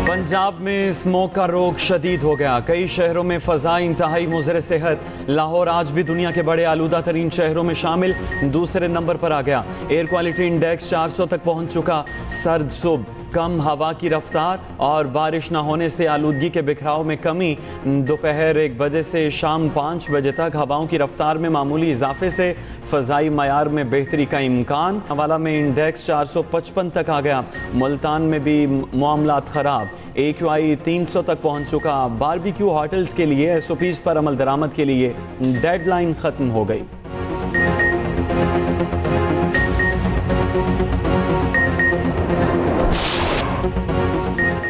पंजाब में स्मोक का रोग शदीद हो गया। कई शहरों में फ़ज़ा इंतहाई मुज़र सेहत। लाहौर आज भी दुनिया के बड़े आलूदा तरीन शहरों में शामिल दूसरे नंबर पर आ गया। एयर क्वालिटी इंडेक्स 400 तक पहुंच चुका। सर्द सुबह, कम हवा की रफ्तार और बारिश न होने से आलूदगी के बिखराव में कमी। दोपहर 1 बजे से शाम 5 बजे तक हवाओं की रफ्तार में मामूली इजाफे से फ़ज़ाई मयार में बेहतरी का इम्कान। हवाला में इंडेक्स 455 तक आ गया। मुल्तान में भी मामलात ख़राब। AQI 300 तक पहुंच चुका। बारबेक्यू होटल्स के लिए SOPs पर अमल दरामद के लिए डेडलाइन ख़त्म हो गई।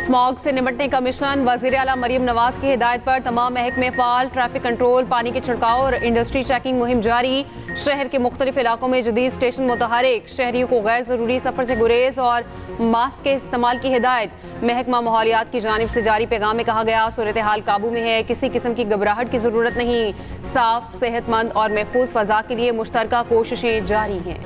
स्मॉग से निपटने का मिशन। वज़ीर आला मरीम नवाज की हिदायत पर तमाम महकमे फ़ाल। ट्रैफिक कंट्रोल, पानी के छिड़काव और इंडस्ट्री चेकिंग मुहिम जारी। शहर के मुख्तलिफ इलाकों में जदीद स्टेशन मुतहरिक। शहरियों को गैर ज़रूरी सफ़र से गुरेज और मास्क के इस्तेमाल की हिदायत। महकमा माहौलियात की जानिब से जारी पैगाम में कहा गया, सूरत हाल काबू में है, किसी किस्म की घबराहट की ज़रूरत नहीं। साफ, सेहतमंद और महफूज फ़ज़ा के लिए मुश्तरका कोशिशें जारी हैं।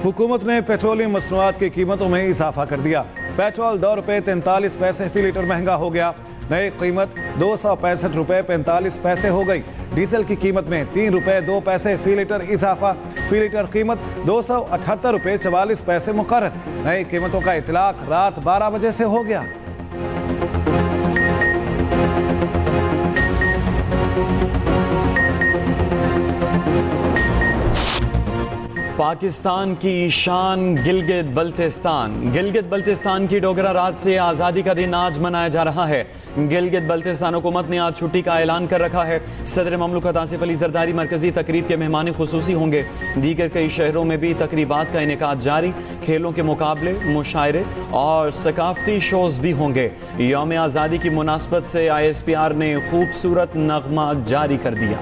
हुकूमत ने पेट्रोलियम मसनूआत की कीमतों में इजाफा कर दिया। पेट्रोल 2 रुपये 43 पैसे फी लीटर महंगा हो गया। नई कीमत 265 रुपये 45 पैसे हो गई। डीजल की कीमत में 3 रुपये 2 पैसे फी लीटर इजाफा। फी लीटर कीमत 278 रुपये 44 पैसे मुकर्रर। नई कीमतों का इतलाक रात 12 बजे से हो गया। पाकिस्तान की शान गिलगित बल्तिस्तान। गिलगित बल्तिस्तान की डोगरा रात से आज़ादी का दिन आज मनाया जा रहा है। गिलगित बल्तिस्तान हुकूमत ने आज छुट्टी का ऐलान कर रखा है। सदर ममलकत आसिफ अली जरदारी मरकजी तकरीब के मेहमान खुसूसी होंगे। दीगर कई शहरों में भी तकरीबात का इनेकाद जारी। खेलों के मुकाबले, मुशायरे और सकाफती शोज़ भी होंगे। यौम आज़ादी की मुनासबत से ISPR ने खूबसूरत नगमा जारी कर दिया।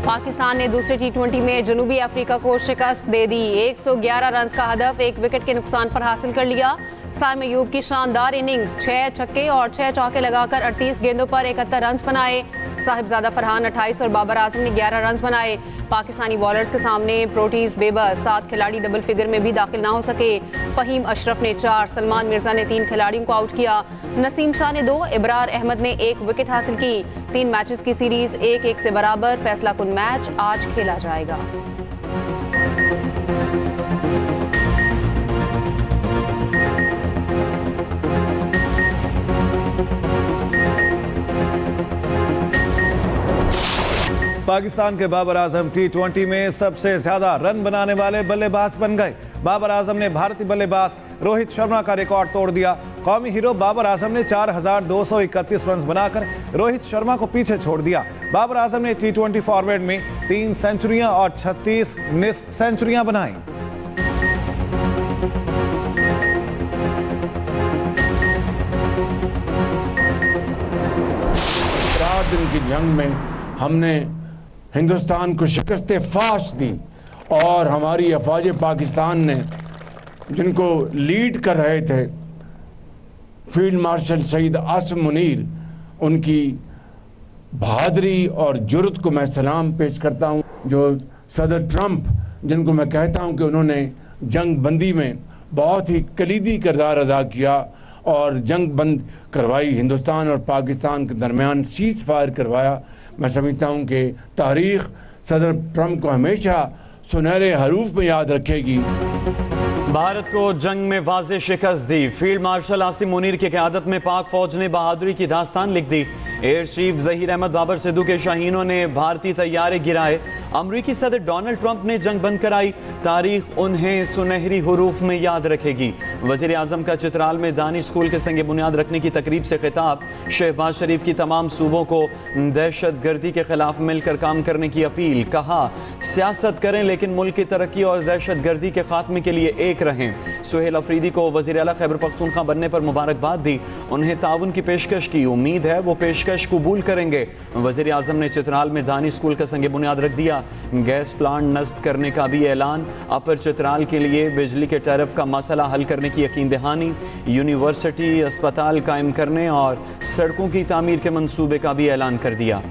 पाकिस्तान ने दूसरे T20 में जनूबी अफ्रीका को शिकस्त दे दी। 111 रन का हदफ 1 विकेट के नुकसान पर हासिल कर लिया। साइम अयूब की शानदार इनिंग्स, 6 छक्के और 6 चौके लगाकर 38 गेंदों पर 71 रन बनाए। साहिबजादा फरहान 28 और बाबर आजम ने 11 रन बनाए। पाकिस्तानी बॉलर्स के सामने प्रोटीज बेबस, 7 खिलाड़ी डबल फिगर में भी दाखिल ना हो सके। फहीम अशरफ ने 4, सलमान मिर्जा ने 3 खिलाड़ियों को आउट किया। नसीम शाह ने 2, इब्रार अहमद ने 1 विकेट हासिल की। 3 मैचेस की सीरीज 1-1 से बराबर। फैसला कुन मैच आज खेला जाएगा। पाकिस्तान के बाबर आजम T20 में सबसे ज्यादा रन बनाने वाले बल्लेबाज बन गए। बाबर आजम ने भारतीय बल्लेबाज रोहित शर्मा का रिकॉर्ड तोड़ दिया। कौमी हीरो बाबर आजम ने 4231 रन बनाकर रोहित शर्मा को पीछे छोड़ दिया। बाबर आजम ने T20 फॉर्मेट में 3 सेंचुरियां और 36 निस्फ सेंचुरियां बनाई। दिन की जंग में हमने हिंदुस्तान को शिकस्त फाश दी और हमारी अफवाज पाकिस्तान ने, जिनको लीड कर रहे थे फील्ड मार्शल शहीद आसिम मुनीर, उनकी बहादुरी और जुर्रत को मैं सलाम पेश करता हूं। जो सदर ट्रंप, जिनको मैं कहता हूं कि उन्होंने जंग बंदी में बहुत ही कलीदी किरदार अदा किया और जंग बंद करवाई, हिंदुस्तान और पाकिस्तान के दरमियान सीज फायर करवाया। मैं समझता हूं कि तारीख़ सदर ट्रंप को हमेशा सुनहरे हरूफ में याद रखेगी। भारत को जंग में वाज़ेह शिकस्त दी। फील्ड मार्शल आसिम मुनीर की क़यादत में पाक फौज ने बहादुरी की दास्तान लिख दी। एयर चीफ ज़हीर अहमद बाबर सिद्धू के शाहीनों ने भारतीय तैयारे गिराए। अमरीकी सदर डोनाल्ड ट्रंप ने जंग बंद कराई। तारीख उन्हें सुनहरी हरूफ में याद रखेगी। वज़ीर आज़म का चित्राल में दानिश स्कूल के संग बुनियाद रखने की तकरीब से खिताब। शहबाज शरीफ की तमाम सूबों को दहशत गर्दी के खिलाफ मिलकर काम करने की अपील। कहा, सियासत करें लेकिन मुल्क की तरक्की और दहशत गर्दी के खात्मे के लिए एक रहें। सुहेल अफरीदी को वज़ीर आला खैबर पख्तूनख्वा बनने पर मुबारकबाद दी। उन्हें ताउन की पेशकश की। उम्मीद है वो पेशकश कबूल करेंगे। वज़ीर आज़म ने चित्राल में दानिश स्कूल का संग बुनियाद रख दिया। गैस प्लांट नस्ब करने का भी ऐलान। अपर चित्राल के लिए बिजली के टैरिफ का मसला हल करने की यकीन दहानी। यूनिवर्सिटी अस्पताल कायम करने और सड़कों की तामीर के मंसूबे का भी ऐलान कर दिया।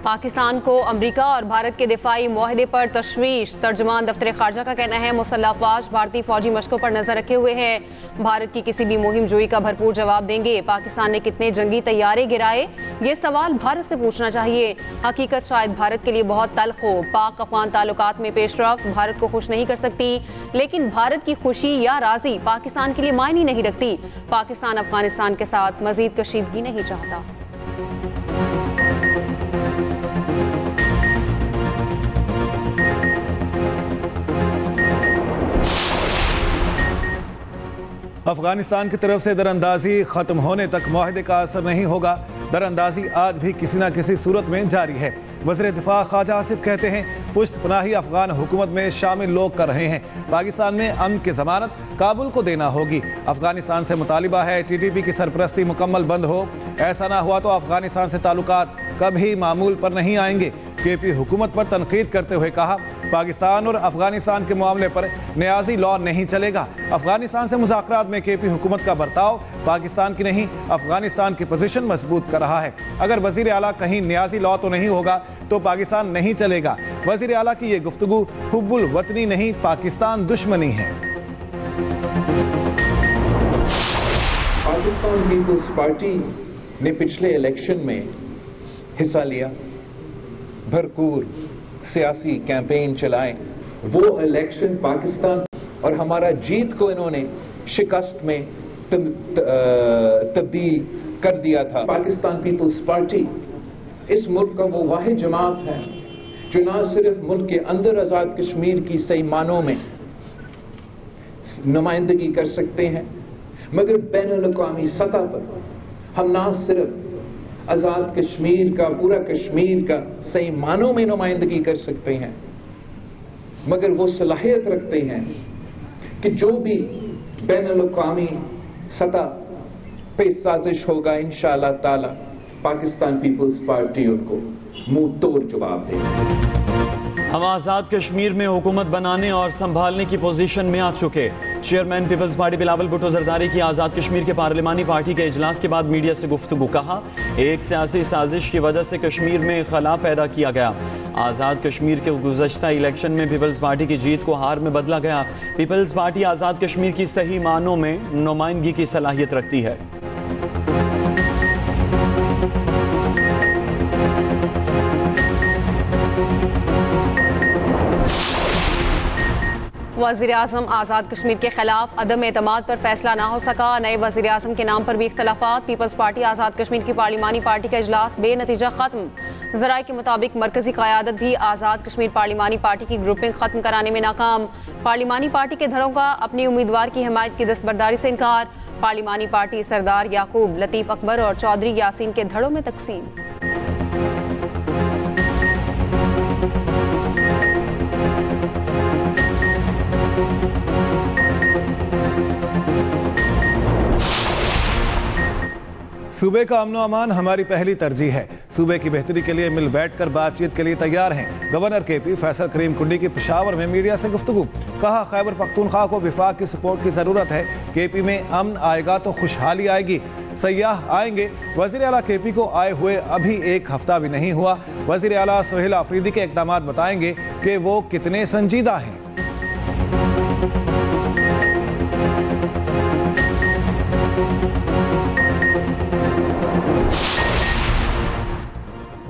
पाकिस्तान को अमरीका और भारत के दिफाई मुआहदे पर तशवीश। तर्जुमान दफ्तर खारजा का कहना है मुसल्लह अफवाज भारतीय फौजी मशकों पर नजर रखे हुए हैं, भारत की किसी भी मुहिम जोई का भरपूर जवाब देंगे। पाकिस्तान ने कितने जंगी तैयारे गिराए, ये सवाल भारत से पूछना चाहिए। हकीकत शायद भारत के लिए बहुत तल्ख हो। पाक अफगान ताल्लुकात में पेशरफ्त भारत को खुश नहीं कर सकती, लेकिन भारत की खुशी या राजी पाकिस्तान के लिए मायने नहीं रखती। पाकिस्तान अफगानिस्तान के साथ मजीद कशीदगी नहीं चाहता। अफगानिस्तान की तरफ से दरअंदाजी खत्म होने तक मुआहदे का असर नहीं होगा। दरअंदाजी आज भी किसी न किसी सूरत में जारी है। वज़ीर दिफा ख्वाजा आसिफ कहते हैं पुश्त पनाही अफगान हुकूमत में शामिल लोग कर रहे हैं। पाकिस्तान में अमन की जमानत काबुल को देना होगी। अफगानिस्तान से मुतालिबा है TTP की सरपरस्ती मुकम्मल बंद हो। ऐसा ना हुआ तो अफगानिस्तान से ताल्लुकात कभी मामूल पर नहीं आएंगे। KP हुकूमत पर तनकीद करते हुए कहा पाकिस्तान और अफगानिस्तान के मामले पर न्याजी लॉ नहीं चलेगा। अफगानिस्तान से मुज़ाकरात में KP हुकूमत का बर्ताव पाकिस्तान की नहीं अफगानिस्तान की पोजीशन मजबूत कर रहा है। अगर वज़ीर आला कहीं न्याजी लॉ तो नहीं होगा तो पाकिस्तान नहीं चलेगा। वज़ीर आला की ये गुफ्तगू हुब्बुल वतनी नहीं पाकिस्तान दुश्मनी है। पाकिस्तान पीपल्स पार्टी ने पिछले इलेक्शन में हिस्सा लिया, भरपूर सियासी कैंपेन चलाए। वो इलेक्शन पाकिस्तान और हमारा जीत को इन्होंने शिकस्त में तब्दील कर दिया था। पाकिस्तान पीपल्स पार्टी इस मुल्क का वो वाहिद जमात है जो ना सिर्फ मुल्क के अंदर आज़ाद कश्मीर की सही मानों में नुमाइंदगी कर सकते हैं, मगर बैनुल-अक़वामी सतह पर हम ना सिर्फ आज़ाद कश्मीर का पूरा कश्मीर का सही मानों में नुमाइंदगी कर सकते हैं, मगर वो सलाहियत रखते हैं कि जो भी बैनुल-अक़वामी सतह पे साजिश होगा इंशाअल्लाह ताला पाकिस्तान पीपल्स पार्टी उनको मुंह तोड़ जवाब देगी। हम आज़ाद कश्मीर में हुकूमत बनाने और संभालने की पोजीशन में आ चुके। Chairman peoples party Bilawal Bhutto Zardari की आज़ाद कश्मीर के पार्लिमानी पार्टी के इजलास के बाद मीडिया से गुफ्तगू। कहा एक सियासी साजिश की वजह से कश्मीर में खला पैदा किया गया। आज़ाद कश्मीर के गुज़श्ता इलेक्शन में पीपल्स पार्टी की जीत को हार में बदला गया। पीपल्स पार्टी आज़ाद कश्मीर की सही मानों में नुमाइंदगी की सलाहियत रखती है। वज़ीर-ए-आज़म आज़ाद कश्मीर के खिलाफ अदम एतमाद पर फैसला ना हो सका। नए वज़ीर-ए-आज़म के नाम पर भी इख्तलाफात। पीपल्स पार्टी आज़ाद कश्मीर की पार्लिमानी पार्टी का इजलास बेनतीजा खत्म। ज़राए के मुताबिक मरकजी क़यादत भी आज़ाद कश्मीर पार्लिमानी पार्टी की ग्रुपिंग खत्म कराने में नाकाम। पार्लिमानी पार्टी के धड़ों का अपने उम्मीदवार की हिमायत की दस्तबरदारी से इनकार। पार्लिमानी पार्टी सरदार याकूब, लतीफ़ अकबर और चौधरी यासीन के धड़ों में तकसीम। सूबे का अमन अमान हमारी पहली तरजीह है। सूबे की बेहतरी के लिए मिल बैठकर बातचीत के लिए तैयार हैं। गवर्नर KP फैसल करीम कुंडी की पेशावर में मीडिया से गुफ्तगू। कहा खैबर पख्तूनख्वा को विफाक की सपोर्ट की ज़रूरत है। KP में अमन आएगा तो खुशहाली आएगी, सयाह आएंगे। वज़ीर आला KP को आए हुए अभी एक हफ्ता भी नहीं हुआ। वज़ीर आला सोहेल आफरीदी के इक़दामात बताएंगे कि वो कितने संजीदा हैं।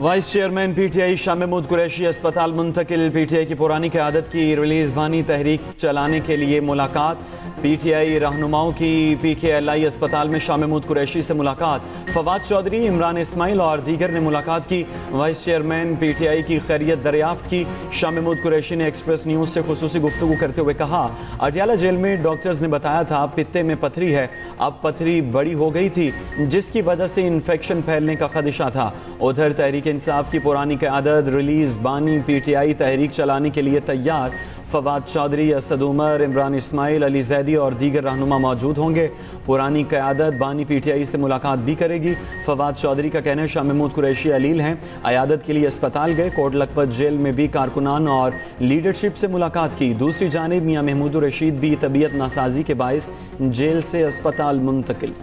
Vice chairman PTI Shah Mahmood Qureshi अस्पताल मुंतकिल। PTI की पुरानी क़यादत की रिलीज़ बानी तहरीक चलाने के लिए मुलाकात। PTI रहनुमाओं की PKLI अस्पताल में शाह महमूद कुरैशी से मुलाकात। फवाद चौधरी, इमरान इस्माइल और दीगर ने मुलाकात की। वाइस चेयरमैन PTI की खैरियत दरियाफ्त की। शाह महमूद कुरैशी ने एक्सप्रेस न्यूज़ से खुसूसी गुफ्तगू करते हुए कहा अडियाला जेल में डॉक्टर्स ने बताया था पित्ते में पथरी है, अब पथरी बड़ी हो गई थी जिसकी वजह से इन्फेक्शन फैलने का खदशा था। उधर तहरीक इंसाफ की पुरानी क़यादत रिलीज बानी PTI तहरीक चलाने के लिए तैयार। फवाद चौधरी, असद उमर, इमरान इस्माइल, अली जैदी और दीगर रहनुमा मौजूद होंगे। पुरानी क़यादत बानी PTI से मुलाकात भी करेगी। फवाद चौधरी का कहना है शाह महमूद कुरैशी अलील हैं, अयादत के लिए अस्पताल गए। कोट लखपत जेल में भी कारकुनान और लीडरशिप से मुलाकात की। दूसरी जानिब मियां महमूद रशीद भी तबीयत नासाजी के बायस जेल से अस्पताल मुंतकिल।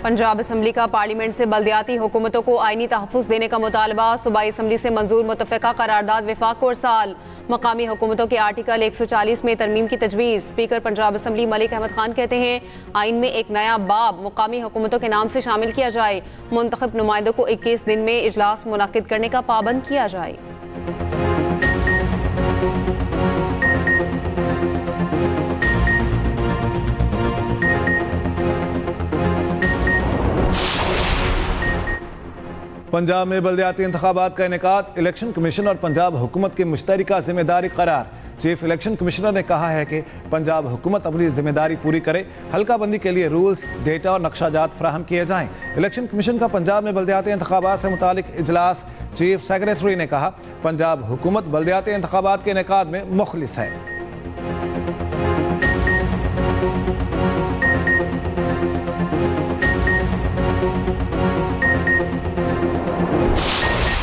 पंजाब असम्बली का पार्लियामेंट से बल्दियाती हुकूमतों को आईनी तहफ़्फ़ुज़ देने का मुतालबा। सूबाई असम्बली से मंजूर मुतफ़िक़ा करारदाद वफ़ाक़ को इरसाल। मकामी हुकूमतों के आर्टिकल 140 में तरमीम की तजवीज़। स्पीकर पंजाब असम्बली मलिक अहमद खान कहते हैं आइन में एक नया बाब मकामी हुकूमतों के नाम से शामिल किया जाए। मुंतखब नुमाइंदों को 21 दिन में इजलास मुनक़िद करने का पाबंद किया जाए। पंजाब में बल्दियाती इंतखाबात का इनेकाद। इलेक्शन कमीशन और पंजाब हुकूमत की मुश्तरका जिम्मेदारी करार। चीफ इलेक्शन कमिश्नर ने कहा है कि पंजाब हुकूमत अपनी जिम्मेदारी पूरी करे। हल्का बंदी के लिए रूल्स, डेटा और नक्शाजात फराहम किए जाएं। इलेक्शन कमीशन का पंजाब में बल्दियाती इंतखाबात से मुतालिक इजलास। चीफ सेक्रेटरी ने कहा पंजाब हुकूमत बल्दियाती इंतखाबात के इनेकाद में मुखलिस है।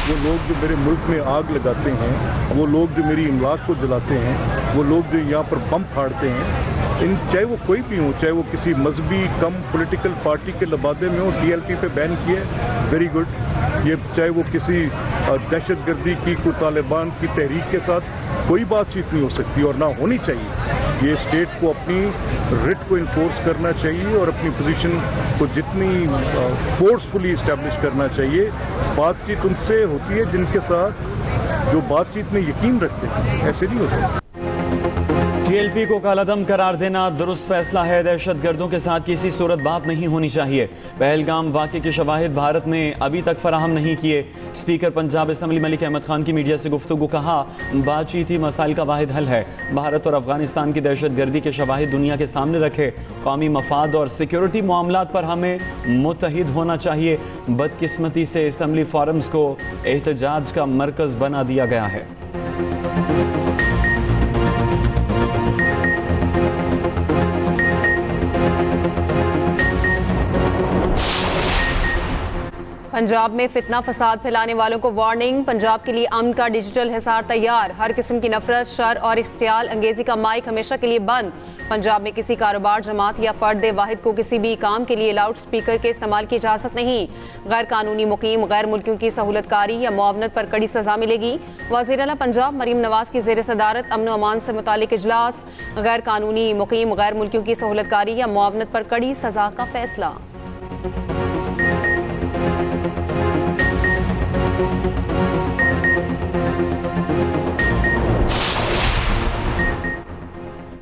वो लोग जो मेरे मुल्क में आग लगाते हैं, वो लोग जो मेरी इमलाक को जलाते हैं, वो लोग जो यहाँ पर बम फाड़ते हैं, चाहे वो कोई भी हो, चाहे वो किसी मजहबी कम पॉलिटिकल पार्टी के लबादे में हो, TLP पे बैन किए, वेरी गुड। ये चाहे वो किसी दहशतगर्दी की कोई तालिबान की तहरीक के साथ कोई बातचीत नहीं हो सकती और ना होनी चाहिए। ये स्टेट को अपनी रिट को इन्फोर्स करना चाहिए और अपनी पोजीशन को जितनी फोर्सफुली इस्टेब्लिश करना चाहिए। बातचीत उनसे होती है जिनके साथ जो बातचीत में यकीन रखते हैं, ऐसे नहीं होते। TLP को कालादम करार देना दुरुस्त फैसला है। दहशतगर्दों के साथ किसी सूरत बात नहीं होनी चाहिए। पहलगाम वाक़े के शवाहिद भारत ने अभी तक फराहम नहीं किए। स्पीकर पंजाब असम्बली मलिक अहमद खान की मीडिया से गुफ्तगू। कहा बातचीत ही मसाइल का वाहिद हल है। भारत और अफगानिस्तान की दहशतगर्दी के शवाहिद दुनिया के सामने रखे। कौमी मफाद और सिक्योरिटी मामलात पर हमें मुत्तहिद होना चाहिए। बदकिस्मती से असम्बली फोरम्स को एहतजाज का मरकज़ बना दिया गया है। पंजाब में फितना फसाद फैलाने वालों को वार्निंग। पंजाब के लिए अमन का डिजिटल हिसार तैयार। हर किस्म की नफरत, शर और इख्तियाल अंगेजी का माइक हमेशा के लिए बंद। पंजाब में किसी कारोबार, जमात या फर्द वाहिद को किसी भी काम के लिए लाउड स्पीकर के इस्तेमाल की इजाज़त नहीं। गैर कानूनी मुकीम गैर मुल्कियों की सहूलतकारी या मुआवनत पर कड़ी सजा मिलेगी। वज़ीर आला पंजाब मरीम नवाज की ज़ेर सदारत अमन अमान से मुतालिक इजलास। गैर कानूनी मुकीम गैर मुल्कियों की सहूलतकारी या मुआवनत पर कड़ी सजा का फैसला।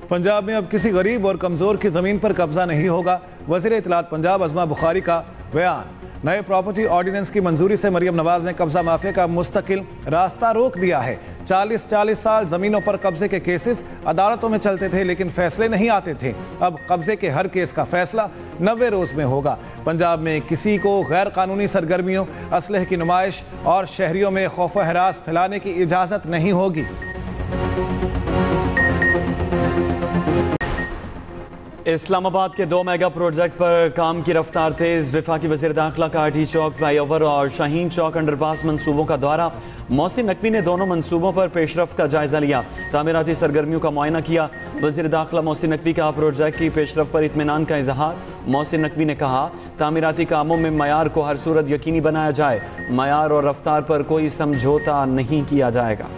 पंजाब में अब किसी गरीब और कमज़ोर की ज़मीन पर कब्जा नहीं होगा। वज़ीर इत्तलात पंजाब अज़मा बुखारी का बयान। नए प्रॉपर्टी ऑर्डिनेंस की मंजूरी से मरीम नवाज ने कब्जा माफिया का मुस्तकिल रास्ता रोक दिया है। 40 साल ज़मीनों पर कब्जे के केसेस अदालतों में चलते थे लेकिन फैसले नहीं आते थे। अब कब्जे के हर केस का फैसला 90 रोज़ में होगा। पंजाब में किसी को गैर कानूनी सरगर्मियों, असलहे की नुमाइश और शहरियों में खौफ व हरास फैलाने की इजाज़त नहीं होगी। इस्लामाबाद के 2 मेगा प्रोजेक्ट पर काम की रफ्तार तेज। वफाकी वज़ीर दाखिला का आटी चौक फ्लाईओवर और शाहीन चौक अंडरपास मंसूबों का दौरा। मोहसिन नकवी ने दोनों मंसूबों पर पेशरफ्त का जायजा लिया। तामीराती सरगर्मियों का मुआयना किया। वज़ीर दाखिला मोहसिन नकवी का प्रोजेक्ट की पेशरफ्त पर इत्मीनान का इजहार। मोहसिन नकवी ने कहा तामीराती कामों में मयार को हर सूरत यकीनी बनाया जाए। मयार और रफ्तार पर कोई समझौता नहीं किया जाएगा।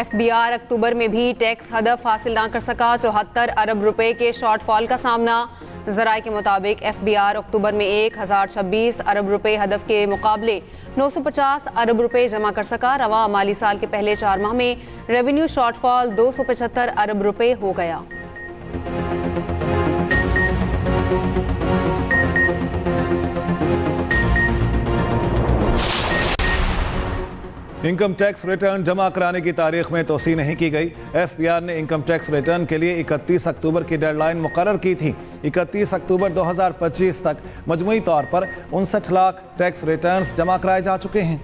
FBR अक्टूबर में भी टैक्स हदफ हासिल ना कर सका। 74 अरब रुपए के शॉर्टफॉल का सामना। ज़राए के मुताबिक FBR अक्टूबर में 1026 अरब रुपए हदफ के मुकाबले 950 अरब रुपए जमा कर सका। रवा माली साल के पहले 4 माह में रेवेन्यू शॉर्टफॉल 275 अरब रुपए हो गया। इनकम टैक्स रिटर्न जमा कराने की तारीख में तोसी नहीं की गई। FBI ने इनकम टैक्स रिटर्न के लिए 31 अक्टूबर की डेडलाइन मुकर्रर की थी। 31 अक्टूबर 2025 तक मजमूई तौर पर 59 लाख टैक्स रिटर्न्स जमा कराए जा चुके हैं।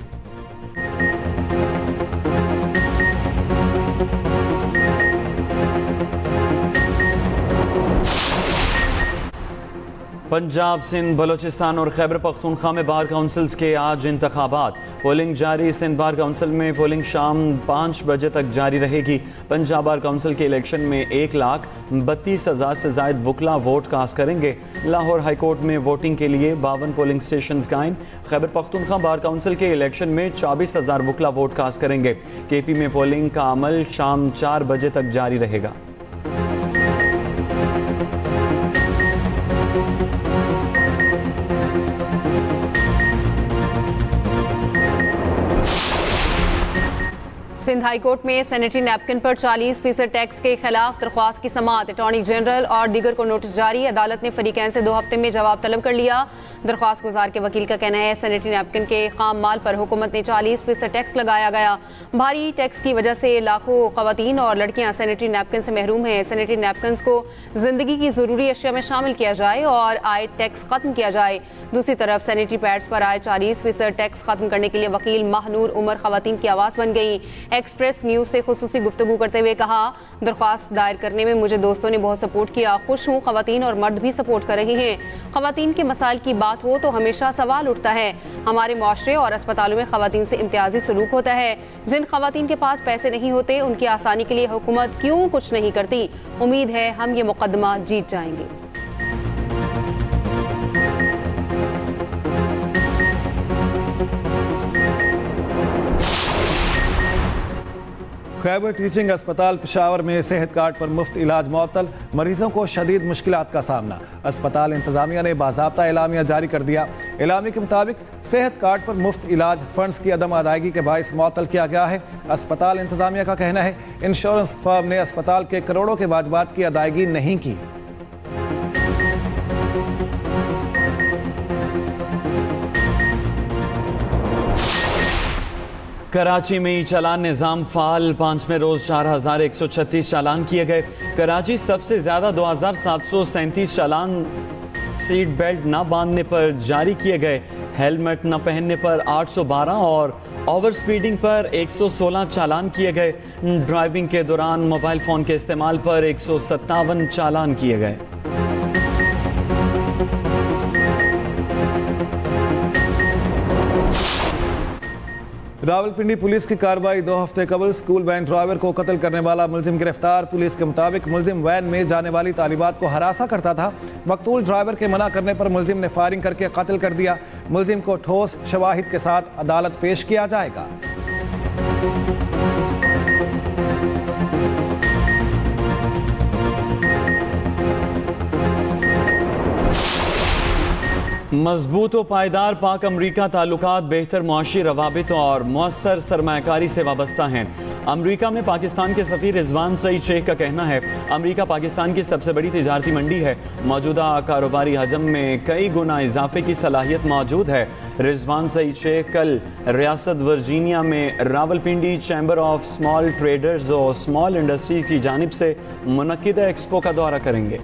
पंजाब, सिंध, बलोचिस्तान और खैबर पख्तूनख्वा में बार काउंसिल्स के आज इंतखाबात। पोलिंग जारी। सिंध बार काउंसिल में पोलिंग शाम 5 बजे तक जारी रहेगी। पंजाब बार काउंसिल के इलेक्शन में 1,32,000 से जायद वकला वोट कास्ट करेंगे। लाहौर हाईकोर्ट में वोटिंग के लिए 52 पोलिंग स्टेशन कायम। खैबर पख्तूनख्वा बार काउंसिल के इलेक्शन में 24,000 वकला वोट कास्ट करेंगे। KP में पोलिंग का अमल शाम 4 बजे तक जारी रहेगा। सिंध हाई कोर्ट में सैनिटरी नैपकिन पर 40% टैक्स के खिलाफ दरख्वास्त की समाअत। अटॉर्नी जनरल और दीगर को नोटिस जारी। अदालत ने फरीकैन से 2 हफ्ते में जवाब तलब कर लिया। दरख्वास्त गुजार के वकील का कहना है सैनिटरी नैपकिन के खाम माल पर हुकूमत ने 40% टैक्स लगाया गया। भारी टैक्स की वजह से लाखों खवातीन और लड़कियां सैनिटरी नैपकिन से महरूम हैं। सैनिटरी नैपकिन को जिंदगी की जरूरी अशिया में शामिल किया जाए और आय टैक्स खत्म किया जाए। दूसरी तरफ सैनिटरी पैड्स पर आए 40% टैक्स खत्म करने के लिए वकील महानूर उमर खवातीन की आवाज़ बन गई। एक्सप्रेस न्यूज़ से खुसूसी गुफ्तगू करते हुए कहा, दरख्वास्त दायर करने में मुझे दोस्तों ने बहुत सपोर्ट किया। खुश हूँ, खवातीन और मर्द भी सपोर्ट कर रहे हैं। खवातीन के मसाइल की बात हो तो हमेशा सवाल उठता है। हमारे मुआशरे और अस्पतालों में खवातीन से इम्तियाजी सलूक होता है। जिन खवातीन के पास पैसे नहीं होते उनकी आसानी के लिए हुकूमत क्यों कुछ नहीं करती। उम्मीद है हम ये मुकदमा जीत जाएंगे। खैबर टीचिंग अस्पताल पेशावर में सेहत कार्ड पर मुफ्त इलाज मुअत्तल। मरीजों को शदीद मुश्किलात का सामना। अस्पताल इंतजामिया ने बाज़ाब्ता एलामिया जारी कर दिया। एलामिया के मुताबिक सेहत कार्ड पर मुफ्त इलाज फंड्स की अदम अदायगी के बायस मुअत्तल किया गया है। अस्पताल इंतजामिया का कहना है इंश्योरेंस फर्म ने अस्पताल के करोड़ों के वाजबात की अदायगी नहीं की। कराची में ई चालान निज़ाम फाल। 5वें रोज 4,136 चालान किए गए। कराची सबसे ज्यादा 2,737 चालान सीट बेल्ट न बांधने पर जारी किए गए। हेलमेट न पहनने पर 812 और ओवर स्पीडिंग पर 116 चालान किए गए। ड्राइविंग के दौरान मोबाइल फोन के इस्तेमाल पर 157 चालान किए गए। रावलपिंडी पुलिस की कार्रवाई। 2 हफ्ते कबल स्कूल वैन ड्राइवर को कत्ल करने वाला मुलजिम गिरफ्तार। पुलिस के मुताबिक मुलजिम वैन में जाने वाली तालिबात को हरासा करता था। मकतूल ड्राइवर के मना करने पर मुलजिम ने फायरिंग करके कत्ल कर दिया। मुलजिम को ठोस शवाहिद के साथ अदालत पेश किया जाएगा। मजबूत व पायदार पाक अमरीका ताल्लुकात बेहतर मुआशी रवाबित और मौसर सरमायाकारी से वाबस्ता हैं। अमरीका में पाकिस्तान के सफ़ीर रिजवान सईद शेख का कहना है अमरीका पाकिस्तान की सबसे बड़ी तिजारती मंडी है। मौजूदा कारोबारी हजम में कई गुना इजाफे की सलाहियत मौजूद है। रिजवान सईद शेख कल रियासत वर्जीनिया में Rawalpindi chamber of small traders और स्मॉल इंडस्ट्रीज की जानिब से मुनक्किदा एक्सपो का दौरा करेंगे।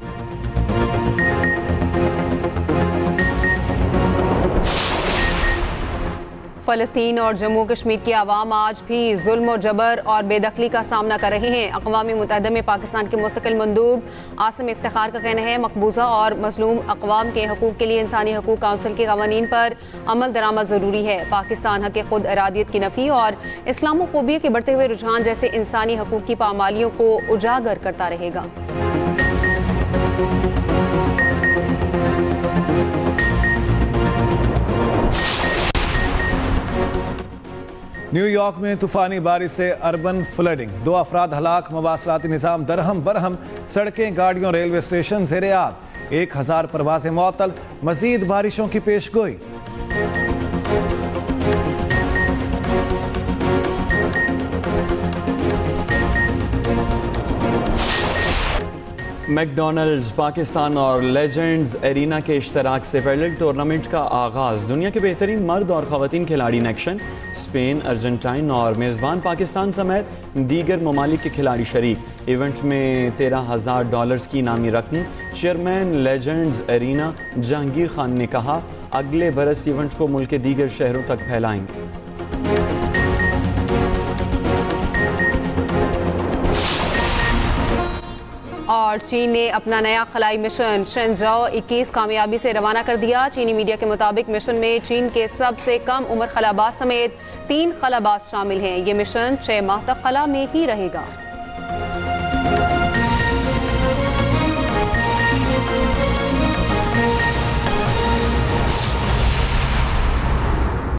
फ़लस्तीन और जम्मू कश्मीर की आवाम आज भी जुल्म और जबर और बेदखली का सामना कर रहे हैं। अक़वाम मुत्तहिदा में पाकिस्तान के मुस्तकिल मंदूब आसिम इफ्तिखार का कहना है मकबूजा और मज़लूम अक़वाम के हकूक़ के लिए इंसानी हकूक़ काउंसिल के क़वानीन पर अमल दरामद ज़रूरी है। पाकिस्तान हक़ खुद इरादियत की नफ़ी और इस्लामोफोबिया के बढ़ते हुए रुझान जैसे इंसानी हकूक़ की पामालियों को उजागर करता रहेगा। न्यूयॉर्क में तूफानी बारिश से अर्बन फ्लडिंग। 2 अफराद हलाक। मवासलाती निज़ाम दरहम बरहम। सड़कें, गाड़ियों, रेलवे स्टेशन ज़ेर-ए-आब। 1000 परवाज़ें मुअत्तल। मज़ीद बारिशों की पेशगोई। मैकडॉनल्ड्स पाकिस्तान और लेजेंड्स एरिना के इश्तराक से पैडल टूर्नामेंट का आगाज़। दुनिया के बेहतरीन मर्द और ख़वातीन खिलाड़ी इन एक्शन। स्पेन, अर्जेंटाइन और मेज़बान पाकिस्तान समेत दीगर ममालिक के खिलाड़ी शरीक। इवेंट में $13,000 की इनामी रकम। Chairman legends arena Jahangir Khan ने कहा, अगले बरस इवेंट को मुल्क के दीगर शहरों तक फैलाएंगे। और चीन ने अपना नया खलाई मिशन शेंजाओ 21 कामयाबी से रवाना कर दिया। चीनी मीडिया के मुताबिक मिशन में चीन के सबसे कम उम्र खलाबाज समेत 3 खलाबाज शामिल हैं। ये मिशन 6 माह तक खला में ही रहेगा।